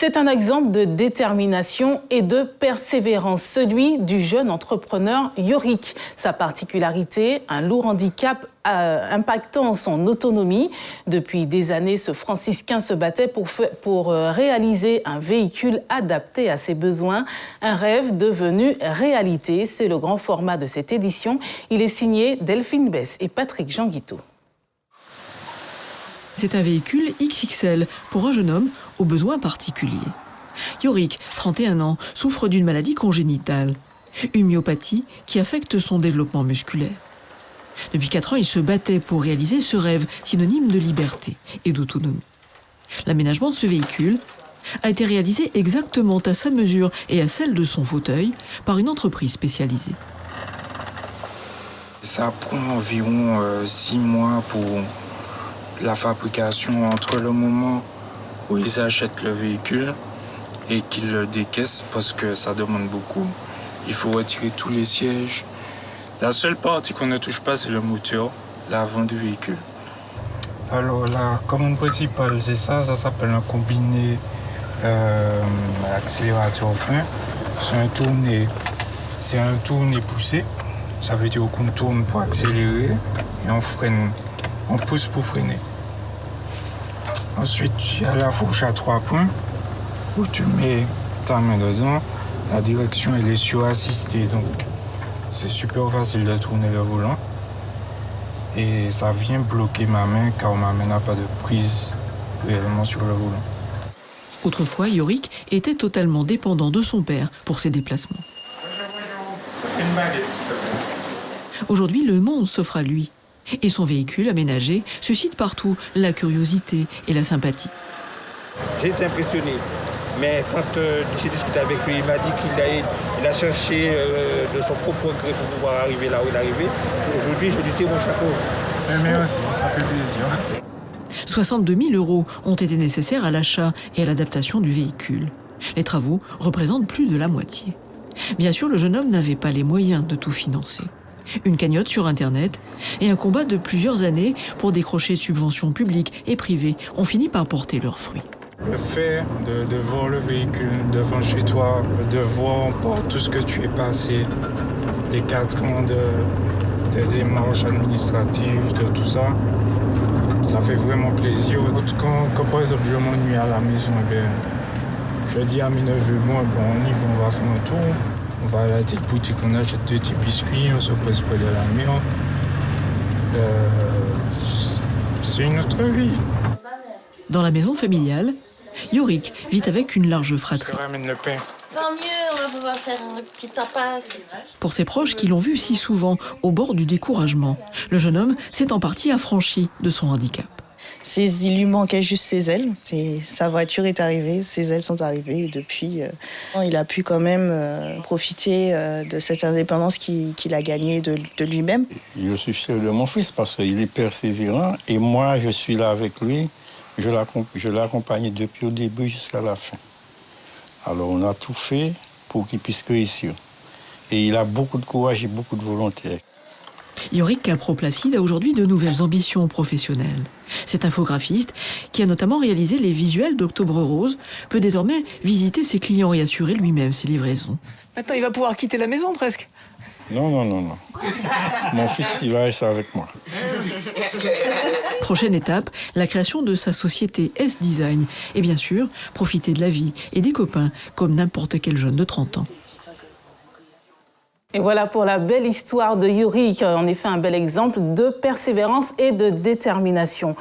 C'est un exemple de détermination et de persévérance, celui du jeune entrepreneur Yorick. Sa particularité, un lourd handicap impactant son autonomie. Depuis des années, ce franciscain se battait pour réaliser un véhicule adapté à ses besoins, un rêve devenu réalité. C'est le grand format de cette édition. Il est signé Delphine Bess et Patrick Jean-Guiteau. C'est un véhicule XXL pour un jeune homme aux besoins particuliers. Yorick, 31 ans, souffre d'une maladie congénitale, une myopathie qui affecte son développement musculaire. Depuis 4 ans, il se battait pour réaliser ce rêve synonyme de liberté et d'autonomie. L'aménagement de ce véhicule a été réalisé exactement à sa mesure et à celle de son fauteuil par une entreprise spécialisée. Ça prend environ 6 mois pour la fabrication, entre le moment où ils achètent le véhicule et qu'ils le décaissent, parce que ça demande beaucoup. Il faut retirer tous les sièges. La seule partie qu'on ne touche pas, c'est le moteur, l'avant du véhicule. Alors la commande principale, c'est ça s'appelle un combiné accélérateur-frein. C'est un tourné poussé. Ça veut dire qu'on tourne pour accélérer et on freine, on pousse pour freiner. Ensuite, il y a la fourche à 3 points où tu mets ta main dedans. La direction, elle est sur-assistée, donc c'est super facile de tourner le volant. Et ça vient bloquer ma main car ma main n'a pas de prise réellement sur le volant. Autrefois, Yorick était totalement dépendant de son père pour ses déplacements. Aujourd'hui, le monde s'offre à lui. Et son véhicule aménagé suscite partout la curiosité et la sympathie. J'ai été impressionné. Mais quand j'ai discuté avec lui, il m'a dit qu'il a cherché de son propre gré pour pouvoir arriver là où il est arrivé. Aujourd'hui, je lui tire mon chapeau. Mais aussi, ça fait plaisir. 62 000 € ont été nécessaires à l'achat et à l'adaptation du véhicule. Les travaux représentent plus de la moitié. Bien sûr, le jeune homme n'avait pas les moyens de tout financer. Une cagnotte sur Internet et un combat de plusieurs années pour décrocher subventions publiques et privées ont fini par porter leurs fruits. Le fait de voir le véhicule devant chez toi, de voir par tout ce que tu es passé, des 4 ans de démarches administratives, de tout ça, ça fait vraiment plaisir. Quand par exemple je m'ennuie à la maison, je dis à mes neveux, bon, on y va, on va faire un tour. On va à la petite boutique, on achète 2 petits biscuits, on se pose près de la mer. C'est une autre vie. Dans la maison familiale, Yorick vit avec une large fratrie. Je ramène le pain. Tant mieux, on va pouvoir faire un petit tapas. Pour ses proches qui l'ont vu si souvent au bord du découragement, le jeune homme s'est en partie affranchi de son handicap. Il lui manquait juste ses ailes. Sa voiture est arrivée, ses ailes sont arrivées. Et depuis, il a pu quand même profiter de cette indépendance qu'il a gagnée de lui-même. Je suis fier de mon fils parce qu'il est persévérant. Et moi, je suis là avec lui. Je l'ai accompagné depuis le début jusqu'à la fin. Alors, on a tout fait pour qu'il puisse réussir. Et il a beaucoup de courage et beaucoup de volonté. Yorick Capro-Placide a aujourd'hui de nouvelles ambitions professionnelles. Cet infographiste, qui a notamment réalisé les visuels d'Octobre Rose, peut désormais visiter ses clients et assurer lui-même ses livraisons. Maintenant, il va pouvoir quitter la maison presque. Non. Mon fils, il va rester avec moi. Prochaine étape, la création de sa société S-Design. Et bien sûr, profiter de la vie et des copains comme n'importe quel jeune de 30 ans. Et voilà pour la belle histoire de Yorick, en effet un bel exemple de persévérance et de détermination.